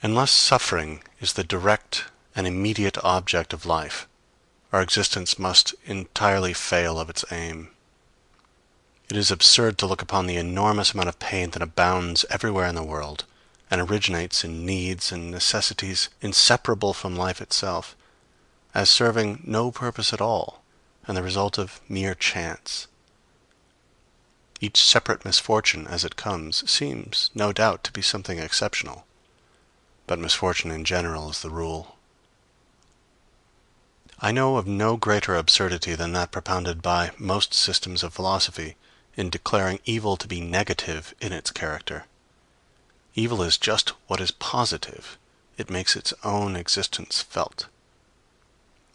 Unless suffering is the direct and immediate object of life, our existence must entirely fail of its aim. It is absurd to look upon the enormous amount of pain that abounds everywhere in the world, and originates in needs and necessities inseparable from life itself, as serving no purpose at all, and the result of mere chance. Each separate misfortune as it comes seems, no doubt, to be something exceptional, but misfortune in general is the rule. I know of no greater absurdity than that propounded by most systems of philosophy in declaring evil to be negative in its character. Evil is just what is positive; it makes its own existence felt.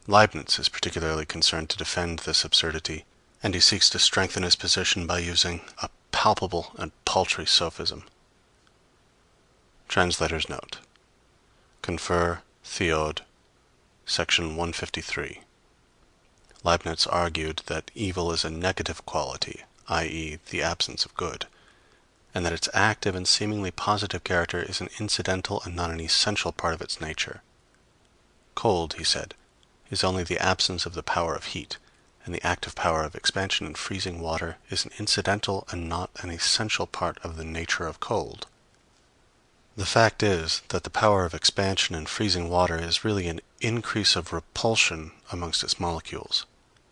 Leibniz is particularly concerned to defend this absurdity, and he seeks to strengthen his position by using a palpable and paltry sophism. Translator's note. Confer Theod, section 153. Leibniz argued that evil is a negative quality, i.e., the absence of good, and that its active and seemingly positive character is an incidental and not an essential part of its nature. Cold, he said, is only the absence of the power of heat, and the active power of expansion in freezing water is an incidental and not an essential part of the nature of cold. The fact is that the power of expansion in freezing water is really an increase of repulsion amongst its molecules,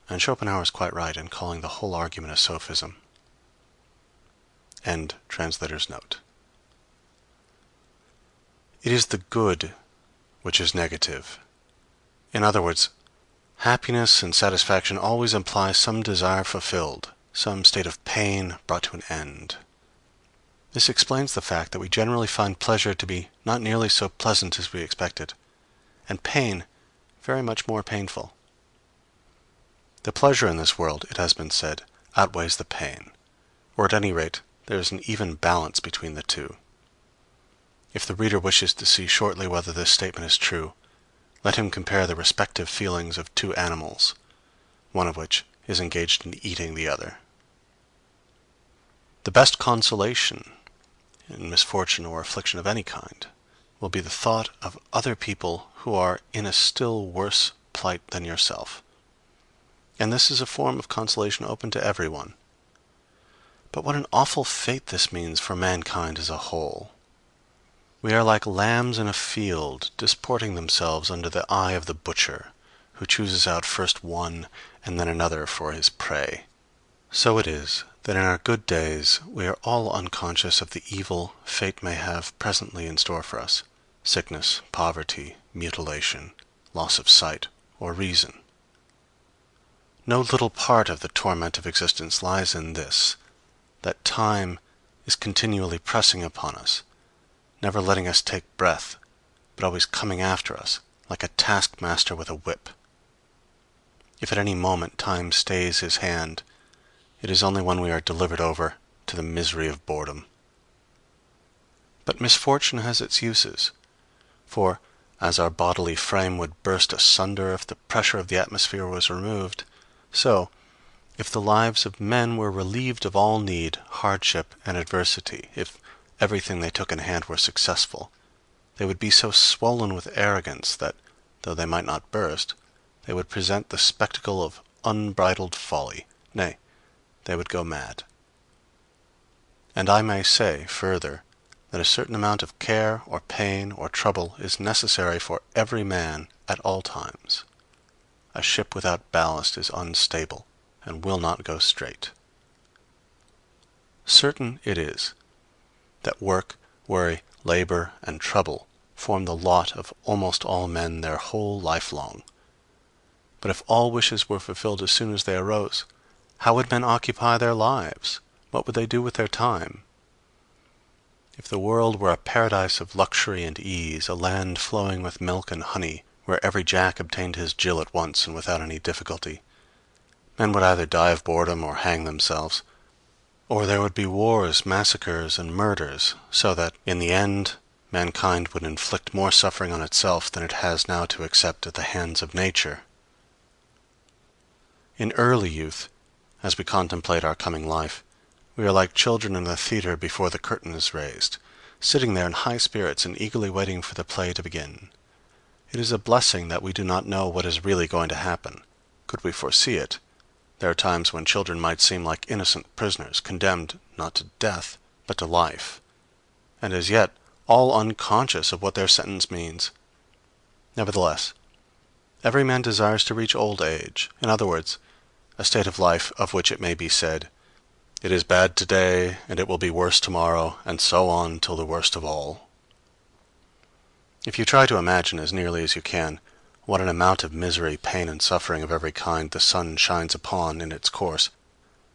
and Schopenhauer is quite right in calling the whole argument a sophism. End translator's note. It is the good which is negative. In other words, happiness and satisfaction always imply some desire fulfilled, some state of pain brought to an end. This explains the fact that we generally find pleasure to be not nearly so pleasant as we expected, and pain very much more painful. The pleasure in this world, it has been said, outweighs the pain, or at any rate there is an even balance between the two. If the reader wishes to see shortly whether this statement is true, let him compare the respective feelings of two animals, one of which is engaged in eating the other. The best consolation in misfortune or affliction of any kind will be the thought of other people who are in a still worse plight than yourself. And this is a form of consolation open to everyone. But what an awful fate this means for mankind as a whole! We are like lambs in a field, disporting themselves under the eye of the butcher, who chooses out first one and then another for his prey. So it is that in our good days we are all unconscious of the evil fate may have presently in store for us: sickness, poverty, mutilation, loss of sight or reason. No little part of the torment of existence lies in this, that time is continually pressing upon us, never letting us take breath, but always coming after us, like a taskmaster with a whip. If at any moment time stays his hand, it is only when we are delivered over to the misery of boredom. But misfortune has its uses, for, as our bodily frame would burst asunder if the pressure of the atmosphere was removed, so, if the lives of men were relieved of all need, hardship, and adversity, if everything they took in hand were successful, they would be so swollen with arrogance that, though they might not burst, they would present the spectacle of unbridled folly, nay, they would go mad. And I may say, further, that a certain amount of care or pain or trouble is necessary for every man at all times. A ship without ballast is unstable, and will not go straight. Certain it is that work, worry, labor, and trouble form the lot of almost all men their whole life long. But if all wishes were fulfilled as soon as they arose, how would men occupy their lives? What would they do with their time? If the world were a paradise of luxury and ease, a land flowing with milk and honey, where every jack obtained his Jill at once and without any difficulty, men would either die of boredom or hang themselves, or there would be wars, massacres, and murders, so that, in the end, mankind would inflict more suffering on itself than it has now to accept at the hands of nature. In early youth, as we contemplate our coming life, we are like children in a theater before the curtain is raised, sitting there in high spirits and eagerly waiting for the play to begin. It is a blessing that we do not know what is really going to happen. Could we foresee it, there are times when children might seem like innocent prisoners, condemned not to death, but to life, and as yet all unconscious of what their sentence means. Nevertheless, every man desires to reach old age, in other words, a state of life of which it may be said, "It is bad today, and it will be worse tomorrow, and so on till the worst of all." If you try to imagine as nearly as you can what an amount of misery, pain, and suffering of every kind the sun shines upon in its course,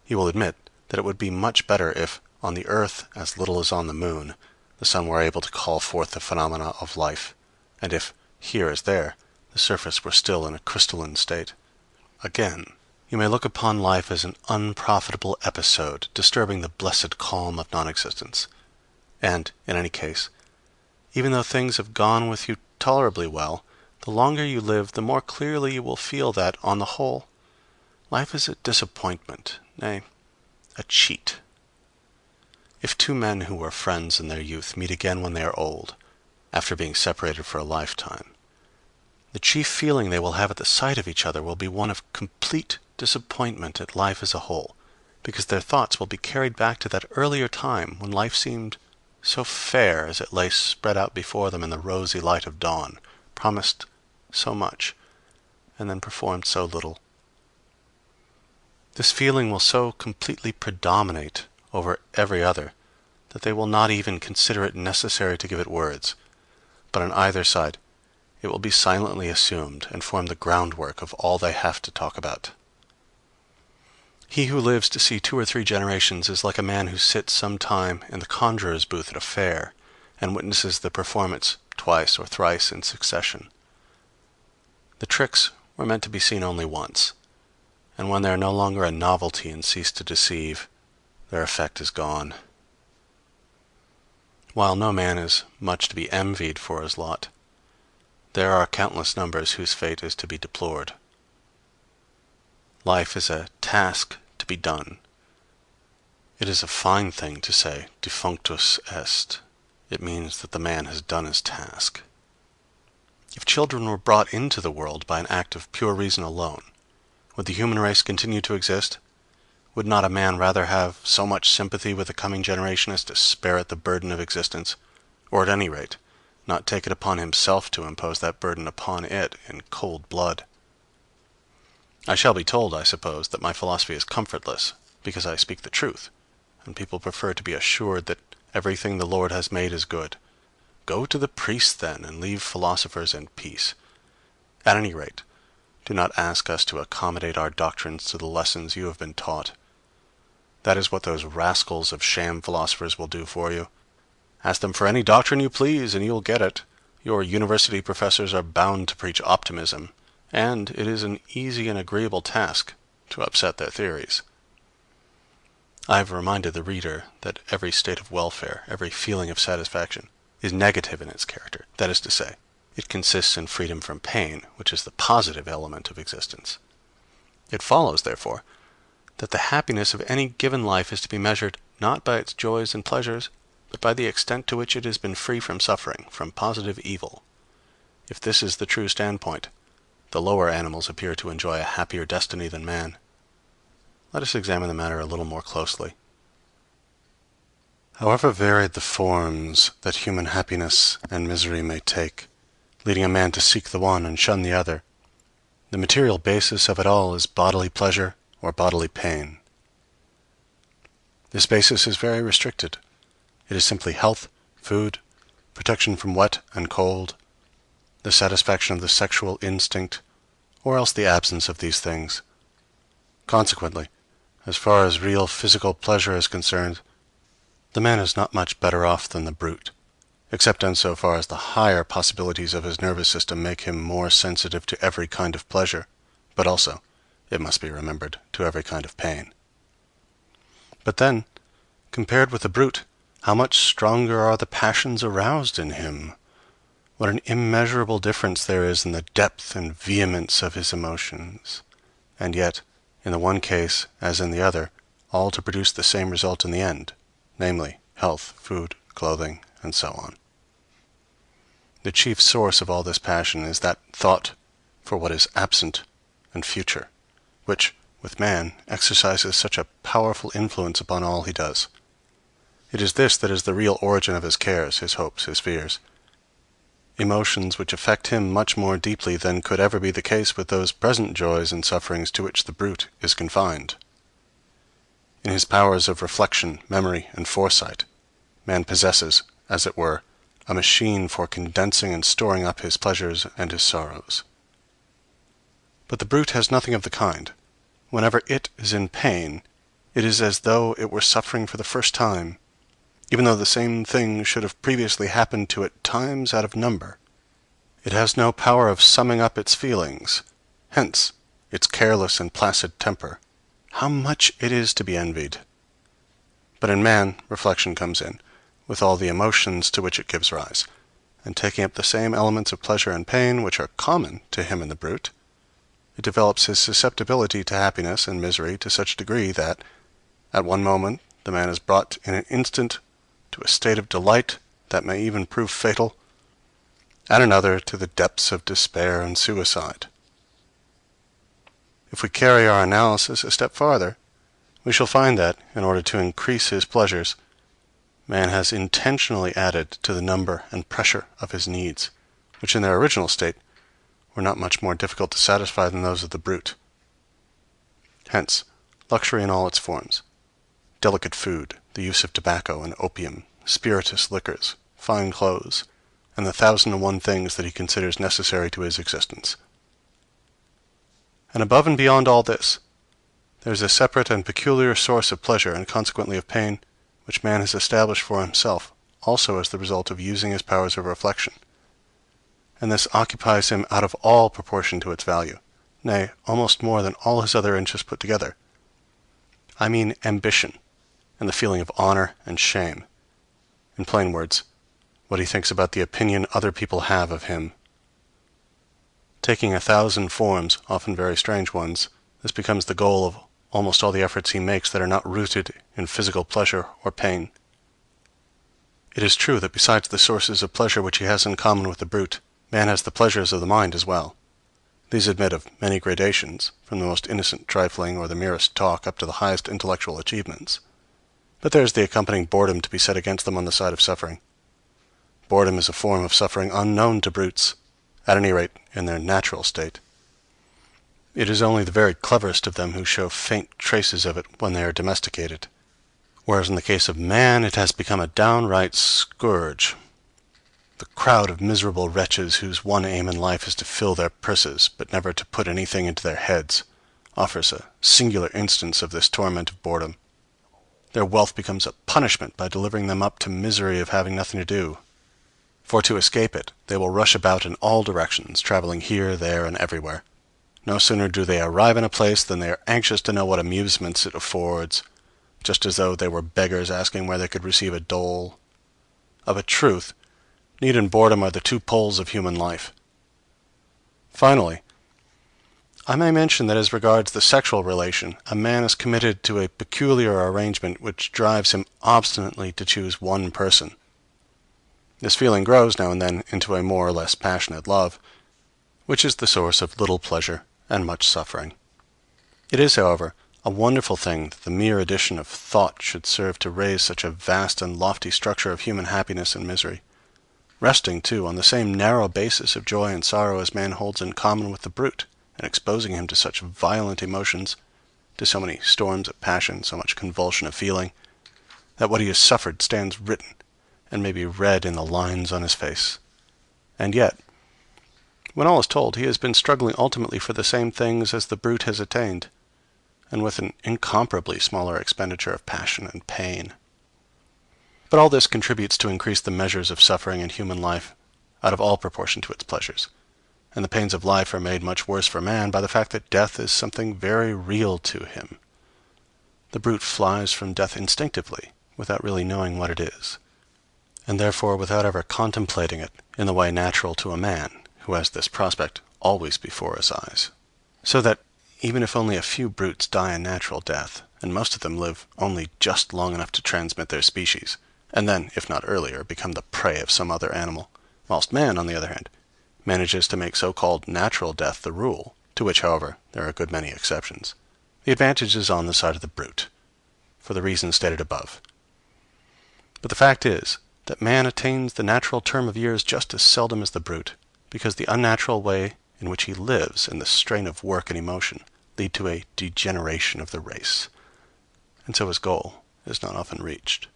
you will admit that it would be much better if, on the earth as little as on the moon, the sun were able to call forth the phenomena of life, and if, here as there, the surface were still in a crystalline state. Again, you may look upon life as an unprofitable episode disturbing the blessed calm of non-existence, and, in any case, even though things have gone with you tolerably well, the longer you live, the more clearly you will feel that, on the whole, life is a disappointment, nay, a cheat. If two men who were friends in their youth meet again when they are old, after being separated for a lifetime, the chief feeling they will have at the sight of each other will be one of complete disappointment at life as a whole, because their thoughts will be carried back to that earlier time when life seemed so fair as it lay spread out before them in the rosy light of dawn, promised so much, and then performed so little. This feeling will so completely predominate over every other that they will not even consider it necessary to give it words, but on either side it will be silently assumed and form the groundwork of all they have to talk about. He who lives to see 2 or 3 generations is like a man who sits some time in the conjurer's booth at a fair and witnesses the performance twice or thrice in succession. The tricks were meant to be seen only once, and when they are no longer a novelty and cease to deceive, their effect is gone. While no man is much to be envied for his lot, there are countless numbers whose fate is to be deplored. Life is a task to be done. It is a fine thing to say defunctus est. It means that the man has done his task. If children were brought into the world by an act of pure reason alone, would the human race continue to exist? Would not a man rather have so much sympathy with the coming generation as to spare it the burden of existence, or at any rate, not take it upon himself to impose that burden upon it in cold blood? I shall be told, I suppose, that my philosophy is comfortless, because I speak the truth, and people prefer to be assured that everything the Lord has made is good. Go to the priests, then, and leave philosophers in peace. At any rate, do not ask us to accommodate our doctrines to the lessons you have been taught. That is what those rascals of sham philosophers will do for you. Ask them for any doctrine you please, and you'll get it. Your university professors are bound to preach optimism, and it is an easy and agreeable task to upset their theories. I have reminded the reader that every state of welfare, every feeling of satisfaction, is negative in its character. That is to say, it consists in freedom from pain, which is the positive element of existence. It follows, therefore, that the happiness of any given life is to be measured not by its joys and pleasures, but by the extent to which it has been free from suffering, from positive evil. If this is the true standpoint, the lower animals appear to enjoy a happier destiny than man. Let us examine the matter a little more closely. However varied the forms that human happiness and misery may take, leading a man to seek the one and shun the other, the material basis of it all is bodily pleasure or bodily pain. This basis is very restricted. It is simply health, food, protection from wet and cold, the satisfaction of the sexual instinct, or else the absence of these things. Consequently, as far as real physical pleasure is concerned, the man is not much better off than the brute, except in so far as the higher possibilities of his nervous system make him more sensitive to every kind of pleasure, but also, it must be remembered, to every kind of pain. But then, compared with the brute, how much stronger are the passions aroused in him! What an immeasurable difference there is in the depth and vehemence of his emotions! And yet, in the one case as in the other, all to produce the same result in the end, namely, health, food, clothing, and so on. The chief source of all this passion is that thought for what is absent and future, which, with man, exercises such a powerful influence upon all he does. It is this that is the real origin of his cares, his hopes, his fears, emotions which affect him much more deeply than could ever be the case with those present joys and sufferings to which the brute is confined. In his powers of reflection, memory, and foresight, man possesses, as it were, a machine for condensing and storing up his pleasures and his sorrows. But the brute has nothing of the kind. Whenever it is in pain, it is as though it were suffering for the first time, even though the same thing should have previously happened to it times out of number. It has no power of summing up its feelings, hence its careless and placid temper. How much it is to be envied! But in man, reflection comes in, with all the emotions to which it gives rise, and taking up the same elements of pleasure and pain which are common to him and the brute, it develops his susceptibility to happiness and misery to such a degree that, at one moment, the man is brought in an instant to a state of delight that may even prove fatal, at another to the depths of despair and suicide. If we carry our analysis a step farther, we shall find that, in order to increase his pleasures, man has intentionally added to the number and pressure of his needs, which in their original state were not much more difficult to satisfy than those of the brute. Hence, luxury in all its forms, delicate food, the use of tobacco and opium, spirituous liquors, fine clothes, and the 1,001 things that he considers necessary to his existence. And above and beyond all this, there is a separate and peculiar source of pleasure and consequently of pain, which man has established for himself, also as the result of using his powers of reflection. And this occupies him out of all proportion to its value, nay, almost more than all his other interests put together. I mean ambition, and the feeling of honor and shame. In plain words, what he thinks about the opinion other people have of him. Taking 1,000 forms, often very strange ones, this becomes the goal of almost all the efforts he makes that are not rooted in physical pleasure or pain. It is true that besides the sources of pleasure which he has in common with the brute, man has the pleasures of the mind as well. These admit of many gradations, from the most innocent trifling or the merest talk up to the highest intellectual achievements. But there is the accompanying boredom to be set against them on the side of suffering. Boredom is a form of suffering unknown to brutes, at any rate in their natural state. It is only the very cleverest of them who show faint traces of it when they are domesticated, whereas in the case of man it has become a downright scourge. The crowd of miserable wretches whose one aim in life is to fill their purses, but never to put anything into their heads, offers a singular instance of this torment of boredom. Their wealth becomes a punishment by delivering them up to misery of having nothing to do. For to escape it, they will rush about in all directions, traveling here, there, and everywhere. No sooner do they arrive in a place than they are anxious to know what amusements it affords, just as though they were beggars asking where they could receive a dole. Of a truth, need and boredom are the two poles of human life. Finally, I may mention that as regards the sexual relation, a man is committed to a peculiar arrangement which drives him obstinately to choose one person. This feeling grows now and then into a more or less passionate love, which is the source of little pleasure and much suffering. It is, however, a wonderful thing that the mere addition of thought should serve to raise such a vast and lofty structure of human happiness and misery, resting, too, on the same narrow basis of joy and sorrow as man holds in common with the brute, and exposing him to such violent emotions, to so many storms of passion, so much convulsion of feeling, that what he has suffered stands written, and may be read in the lines on his face. And yet, when all is told, he has been struggling ultimately for the same things as the brute has attained, and with an incomparably smaller expenditure of passion and pain. But all this contributes to increase the measures of suffering in human life out of all proportion to its pleasures, and the pains of life are made much worse for man by the fact that death is something very real to him. The brute flies from death instinctively, without really knowing what it is, and therefore without ever contemplating it in the way natural to a man, who has this prospect always before his eyes. So that, even if only a few brutes die a natural death, and most of them live only just long enough to transmit their species, and then, if not earlier, become the prey of some other animal, whilst man, on the other hand, manages to make so-called natural death the rule, to which, however, there are a good many exceptions. The advantage is on the side of the brute, for the reasons stated above. But the fact is that man attains the natural term of years just as seldom as the brute, because the unnatural way in which he lives and the strain of work and emotion lead to a degeneration of the race, and so his goal is not often reached.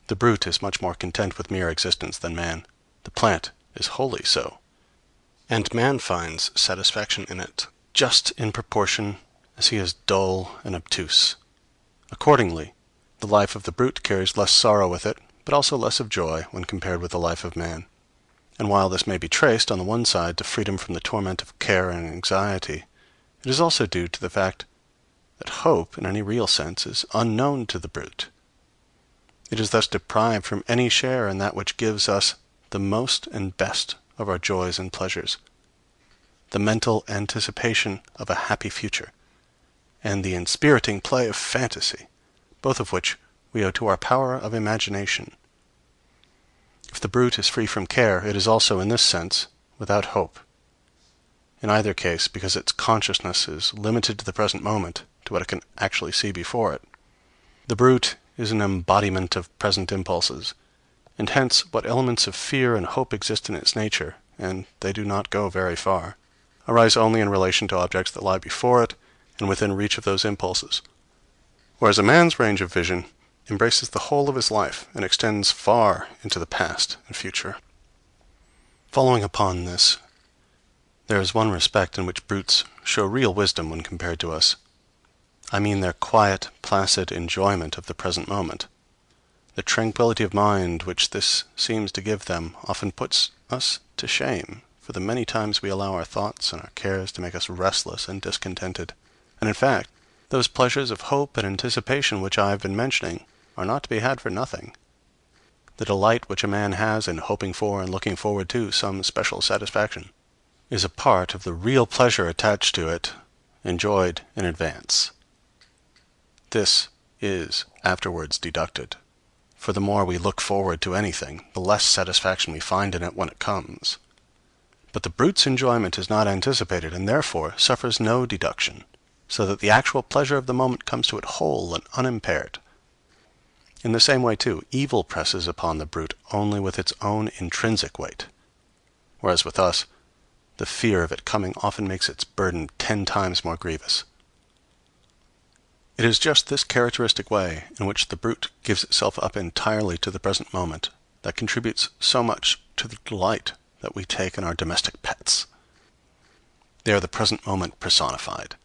The brute is much more content with mere existence than man. The plant is wholly so, and man finds satisfaction in it just in proportion as he is dull and obtuse. Accordingly, the life of the brute carries less sorrow with it, but also less of joy when compared with the life of man. And while this may be traced, on the one side, to freedom from the torment of care and anxiety, it is also due to the fact that hope, in any real sense, is unknown to the brute. It is thus deprived from any share in that which gives us the most and best of our joys and pleasures, the mental anticipation of a happy future, and the inspiriting play of fantasy, both of which we owe to our power of imagination. If the brute is free from care, it is also, in this sense, without hope. In either case, because its consciousness is limited to the present moment, to what it can actually see before it. The brute is an embodiment of present impulses, and hence what elements of fear and hope exist in its nature, and they do not go very far, arise only in relation to objects that lie before it and within reach of those impulses, whereas a man's range of vision embraces the whole of his life and extends far into the past and future. Following upon this, there is one respect in which brutes show real wisdom when compared to us. I mean their quiet, placid enjoyment of the present moment. The tranquility of mind which this seems to give them often puts us to shame, for the many times we allow our thoughts and our cares to make us restless and discontented. And in fact, those pleasures of hope and anticipation which I have been mentioning are not to be had for nothing. The delight which a man has in hoping for and looking forward to some special satisfaction is a part of the real pleasure attached to it, enjoyed in advance. This is afterwards deducted, for the more we look forward to anything, the less satisfaction we find in it when it comes. But the brute's enjoyment is not anticipated, and therefore suffers no deduction, so that the actual pleasure of the moment comes to it whole and unimpaired. In the same way, too, evil presses upon the brute only with its own intrinsic weight, whereas with us, the fear of it coming often makes its burden 10 times more grievous. It is just this characteristic way in which the brute gives itself up entirely to the present moment that contributes so much to the delight that we take in our domestic pets. They are the present moment personified,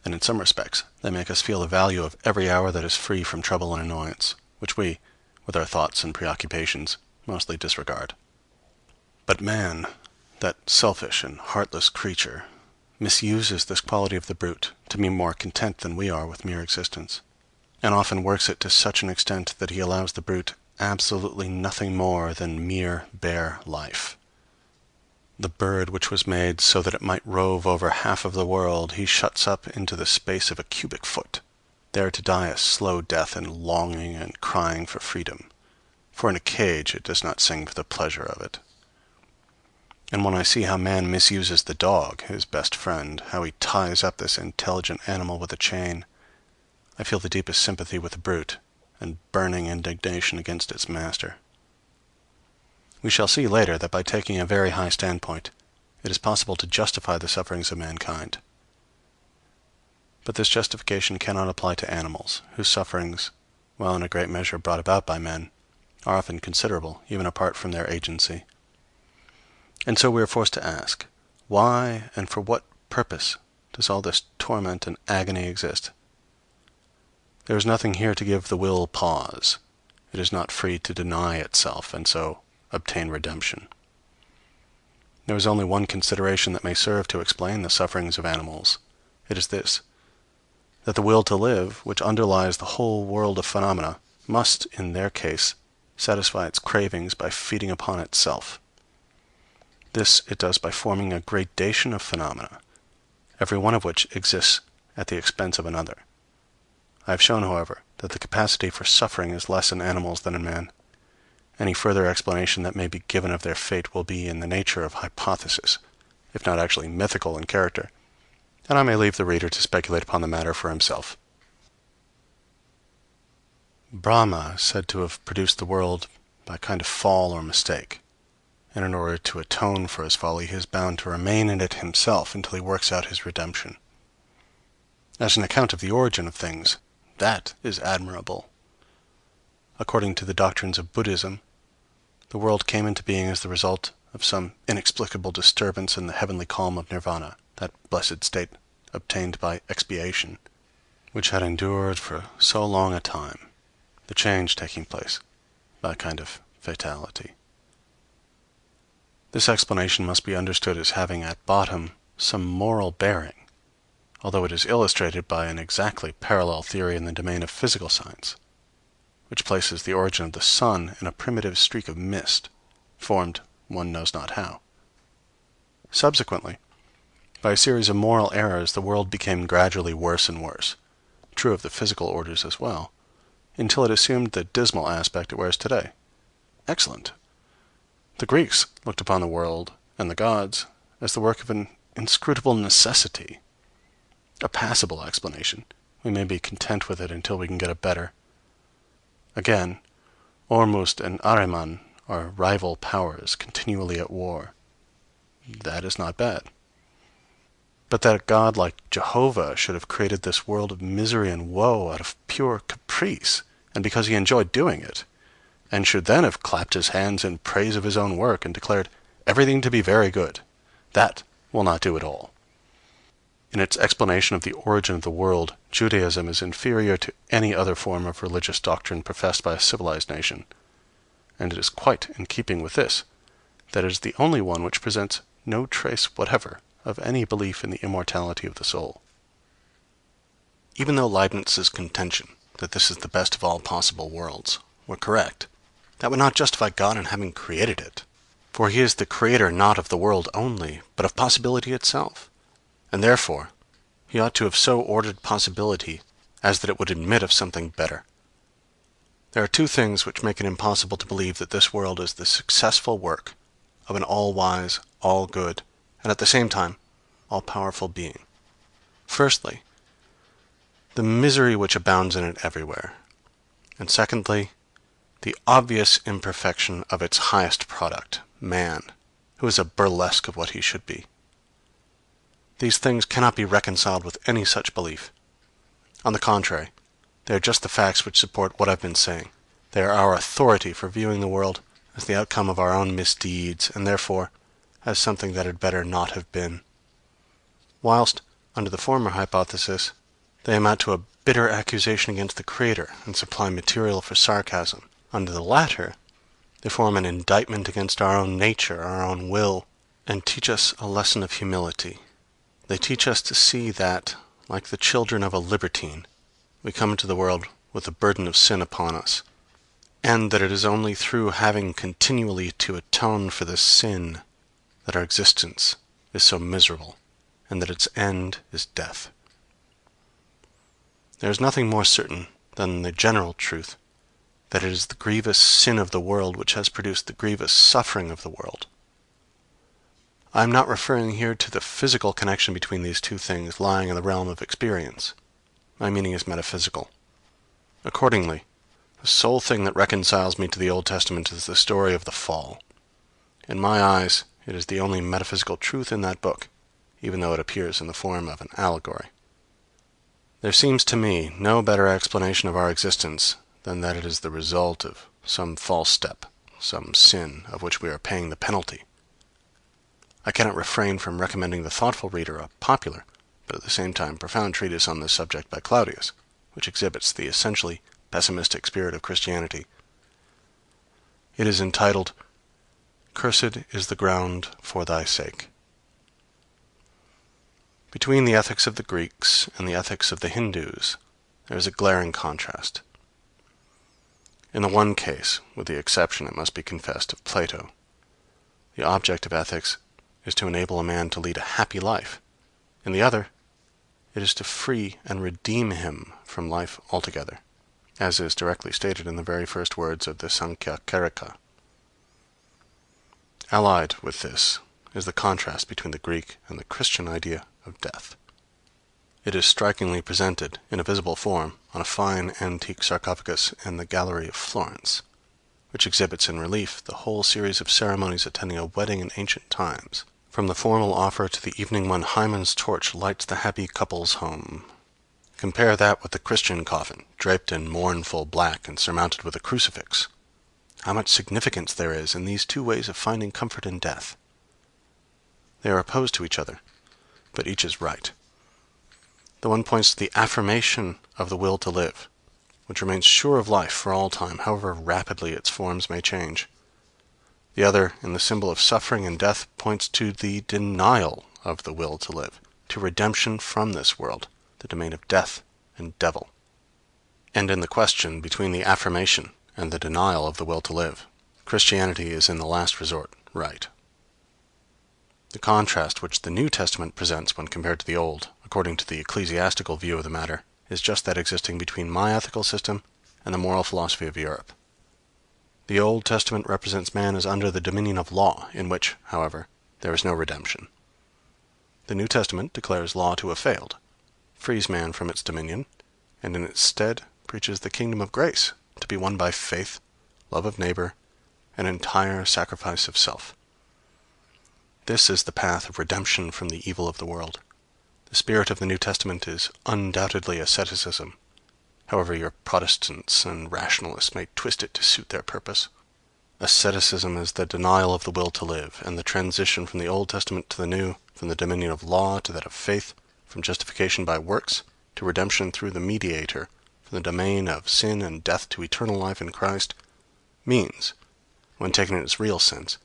and in some respects they make us feel the value of every hour that is free from trouble and annoyance, which we, with our thoughts and preoccupations, mostly disregard. But man, that selfish and heartless creature, misuses this quality of the brute to be more content than we are with mere existence, and often works it to such an extent that he allows the brute absolutely nothing more than mere bare life. The bird which was made so that it might rove over half of the world he shuts up into the space of a cubic foot, there to die a slow death in longing and crying for freedom, for in a cage it does not sing for the pleasure of it. And when I see how man misuses the dog, his best friend, how he ties up this intelligent animal with a chain, I feel the deepest sympathy with the brute, and burning indignation against its master. We shall see later that by taking a very high standpoint, it is possible to justify the sufferings of mankind. But this justification cannot apply to animals, whose sufferings, while in a great measure brought about by men, are often considerable, even apart from their agency. And so we are forced to ask, why and for what purpose does all this torment and agony exist? There is nothing here to give the will pause. It is not free to deny itself, and so obtain redemption. There is only one consideration that may serve to explain the sufferings of animals. It is this, that the will to live, which underlies the whole world of phenomena, must, in their case, satisfy its cravings by feeding upon itself. This it does by forming a gradation of phenomena, every one of which exists at the expense of another. I have shown, however, that the capacity for suffering is less in animals than in man. Any further explanation that may be given of their fate will be in the nature of hypothesis, if not actually mythical in character, and I may leave the reader to speculate upon the matter for himself. Brahma is said to have produced the world by a kind of fall or mistake, and in order to atone for his folly he is bound to remain in it himself until he works out his redemption. As an account of the origin of things, that is admirable. According to the doctrines of Buddhism, the world came into being as the result of some inexplicable disturbance in the heavenly calm of nirvana, that blessed state obtained by expiation, which had endured for so long a time, the change taking place by a kind of fatality. This explanation must be understood as having at bottom some moral bearing, although it is illustrated by an exactly parallel theory in the domain of physical science, which places the origin of the sun in a primitive streak of mist, formed one knows not how. Subsequently, by a series of moral errors, the world became gradually worse and worse, true of the physical orders as well, until it assumed the dismal aspect it wears today. Excellent! The Greeks looked upon the world and the gods as the work of an inscrutable necessity. A passable explanation. We may be content with it until we can get a better. Again, Ormuzd and Ahriman are rival powers continually at war. That is not bad. But that a god like Jehovah should have created this world of misery and woe out of pure caprice, and because he enjoyed doing it, and should then have clapped his hands in praise of his own work and declared everything to be very good, that will not do at all. In its explanation of the origin of the world, Judaism is inferior to any other form of religious doctrine professed by a civilized nation, and it is quite in keeping with this that it is the only one which presents no trace whatever of any belief in the immortality of the soul. Even though Leibniz's contention that this is the best of all possible worlds were correct, that would not justify God in having created it, for he is the creator not of the world only, but of possibility itself, and therefore he ought to have so ordered possibility as that it would admit of something better. There are two things which make it impossible to believe that this world is the successful work of an all-wise, all-good, and at the same time all-powerful being. Firstly, the misery which abounds in it everywhere, and secondly, the obvious imperfection of its highest product, man, who is a burlesque of what he should be. These things cannot be reconciled with any such belief. On the contrary, they are just the facts which support what I've been saying. They are our authority for viewing the world as the outcome of our own misdeeds, and therefore as something that had better not have been. Whilst, under the former hypothesis, they amount to a bitter accusation against the Creator and supply material for sarcasm, under the latter, they form an indictment against our own nature, our own will, and teach us a lesson of humility. They teach us to see that, like the children of a libertine, we come into the world with the burden of sin upon us, and that it is only through having continually to atone for this sin that our existence is so miserable, and that its end is death. There is nothing more certain than the general truth that it is the grievous sin of the world which has produced the grievous suffering of the world. I am not referring here to the physical connection between these two things lying in the realm of experience. My meaning is metaphysical. Accordingly, the sole thing that reconciles me to the Old Testament is the story of the fall. In my eyes, it is the only metaphysical truth in that book, even though it appears in the form of an allegory. There seems to me no better explanation of our existence than that it is the result of some false step, some sin of which we are paying the penalty. I cannot refrain from recommending the thoughtful reader a popular, but at the same time profound treatise on this subject by Claudius, which exhibits the essentially pessimistic spirit of Christianity. It is entitled, "Cursed is the ground for thy sake." Between the ethics of the Greeks and the ethics of the Hindus, there is a glaring contrast. In the one case, with the exception, it must be confessed, of Plato, the object of ethics is to enable a man to lead a happy life. In the other, It is to free and redeem him from life altogether, as is directly stated in the very first words of the Sankhya Karika. Allied with this is the contrast between the Greek and the Christian idea of death. It is strikingly presented in a visible form on a fine antique sarcophagus in the gallery of Florence, which exhibits in relief the whole series of ceremonies attending a wedding in ancient times, from the formal offer to the evening when Hymen's torch lights the happy couple's home. Compare that with the Christian coffin, draped in mournful black and surmounted with a crucifix. How much significance there is in these two ways of finding comfort in death. They are opposed to each other, but each is right. The one points to the affirmation of the will to live, which remains sure of life for all time, however rapidly its forms may change. The other, in the symbol of suffering and death, points to the denial of the will to live, to redemption from this world, the domain of death and devil. And in the question between the affirmation and the denial of the will to live, Christianity is in the last resort right. The contrast which the New Testament presents when compared to the Old, according to the ecclesiastical view of the matter, is just that existing between my ethical system and the moral philosophy of Europe. The Old Testament represents man as under the dominion of law, in which, however, there is no redemption. The New Testament declares law to have failed, frees man from its dominion, and in its stead preaches the kingdom of grace to be won by faith, love of neighbor, and entire sacrifice of self. This is the path of redemption from the evil of the world. The spirit of the New Testament is undoubtedly asceticism, however your Protestants and rationalists may twist it to suit their purpose. Asceticism is the denial of the will to live, and the transition from the Old Testament to the New, from the dominion of law to that of faith, from justification by works to redemption through the mediator, from the domain of sin and death to eternal life in Christ, means, when taken in its real sense,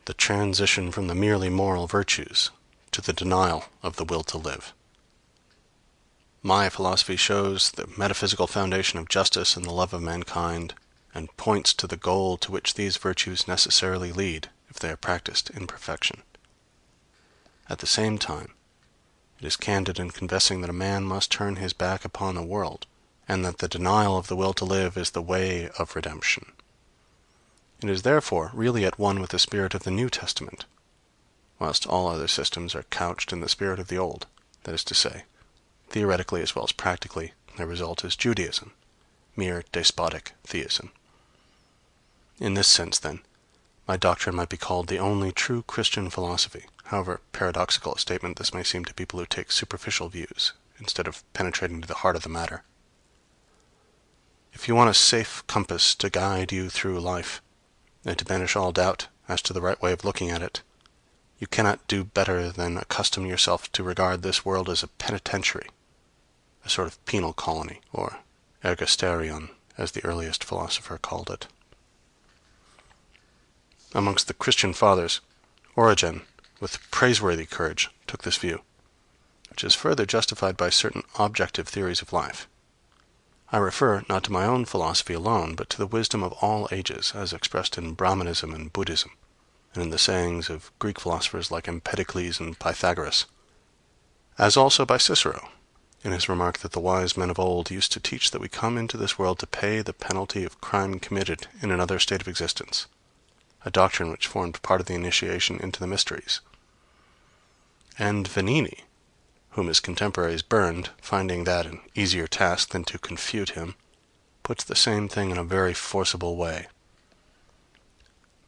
the transition from the merely moral virtues to the denial of the will to live. My philosophy shows the metaphysical foundation of justice and the love of mankind, and points to the goal to which these virtues necessarily lead if they are practiced in perfection. At the same time, it is candid in confessing that a man must turn his back upon the world, and that the denial of the will to live is the way of redemption. It is therefore really at one with the spirit of the New Testament, whilst all other systems are couched in the spirit of the Old, that is to say, theoretically as well as practically, their result is Judaism, mere despotic theism. In this sense, then, my doctrine might be called the only true Christian philosophy, however paradoxical a statement this may seem to people who take superficial views, instead of penetrating to the heart of the matter. If you want a safe compass to guide you through life, and to banish all doubt as to the right way of looking at it, you cannot do better than accustom yourself to regard this world as a penitentiary, a sort of penal colony, or ergasterion, as the earliest philosopher called it. Amongst the Christian fathers, Origen, with praiseworthy courage, took this view, which is further justified by certain objective theories of life. I refer not to my own philosophy alone, but to the wisdom of all ages, as expressed in Brahmanism and Buddhism, and in the sayings of Greek philosophers like Empedocles and Pythagoras, as also by Cicero, in his remark that the wise men of old used to teach that we come into this world to pay the penalty of crime committed in another state of existence, a doctrine which formed part of the initiation into the mysteries. And Vanini, whom his contemporaries burned, finding that an easier task than to confute him, puts the same thing in a very forcible way.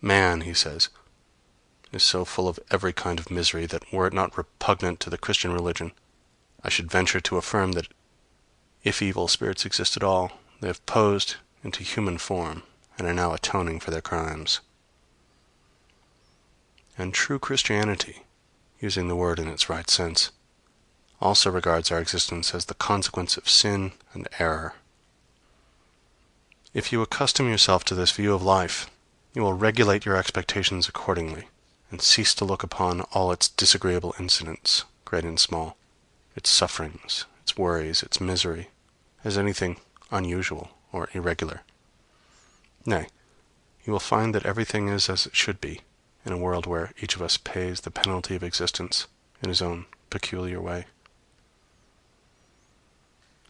Man, he says, is so full of every kind of misery that were it not repugnant to the Christian religion, I should venture to affirm that if evil spirits exist at all, they have posed into human form and are now atoning for their crimes. And true Christianity, using the word in its right sense, also regards our existence as the consequence of sin and error. If you accustom yourself to this view of life, you will regulate your expectations accordingly, and cease to look upon all its disagreeable incidents, great and small, its sufferings, its worries, its misery, as anything unusual or irregular. Nay, you will find that everything is as it should be, in a world where each of us pays the penalty of existence in his own peculiar way.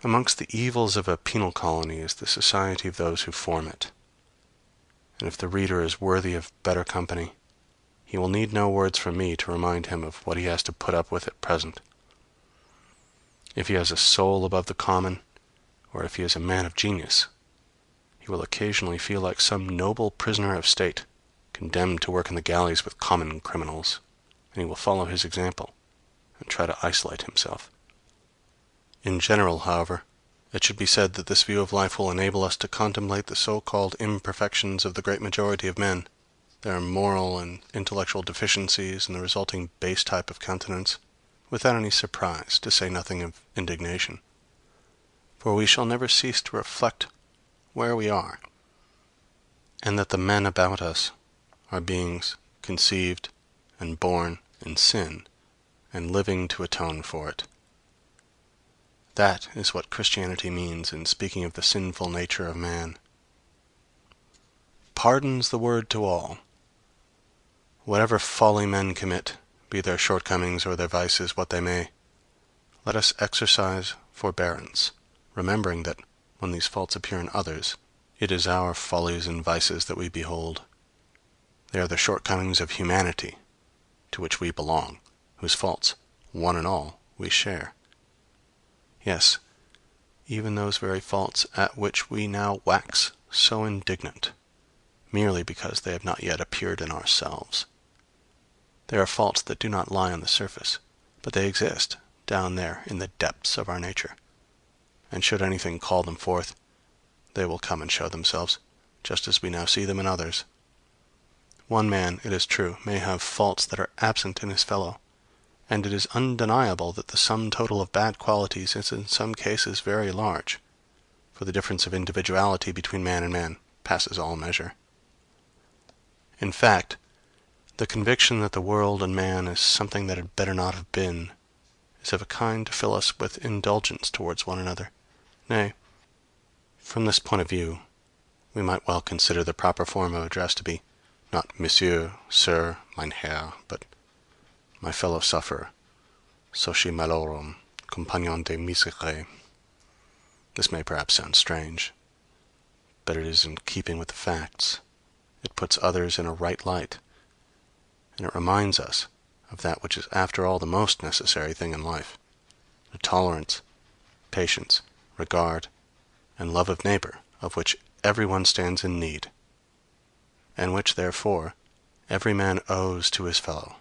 Amongst the evils of a penal colony is the society of those who form it. And if the reader is worthy of better company, he will need no words from me to remind him of what he has to put up with at present. If he has a soul above the common, or if he is a man of genius, he will occasionally feel like some noble prisoner of state, condemned to work in the galleys with common criminals, and he will follow his example and try to isolate himself. In general, however, it should be said that this view of life will enable us to contemplate the so-called imperfections of the great majority of men, their moral and intellectual deficiencies and the resulting base type of countenance, without any surprise, to say nothing of indignation. For we shall never cease to reflect where we are, and that the men about us are beings conceived and born in sin, and living to atone for it. That is what Christianity means in speaking of the sinful nature of man. Pardon's the word to all. Whatever folly men commit, be their shortcomings or their vices what they may, let us exercise forbearance, remembering that when these faults appear in others, it is our follies and vices that we behold. They are the shortcomings of humanity, to which we belong, whose faults, one and all, we share. Yes, even those very faults at which we now wax so indignant, merely because they have not yet appeared in ourselves. They are faults that do not lie on the surface, but they exist down there in the depths of our nature. And should anything call them forth, they will come and show themselves, just as we now see them in others. One man, it is true, may have faults that are absent in his fellow, and it is undeniable that the sum total of bad qualities is in some cases very large, for the difference of individuality between man and man passes all measure. In fact, the conviction that the world and man is something that had better not have been is of a kind to fill us with indulgence towards one another. Nay, from this point of view, we might well consider the proper form of address to be not Monsieur, Sir, Mein Herr, but my fellow sufferer, soci malorum, compagnon de misere. This may perhaps sound strange, but it is in keeping with the facts. It puts others in a right light, and it reminds us of that which is after all the most necessary thing in life, the tolerance, patience, regard, and love of neighbor, of which everyone stands in need, and which, therefore, every man owes to his fellow.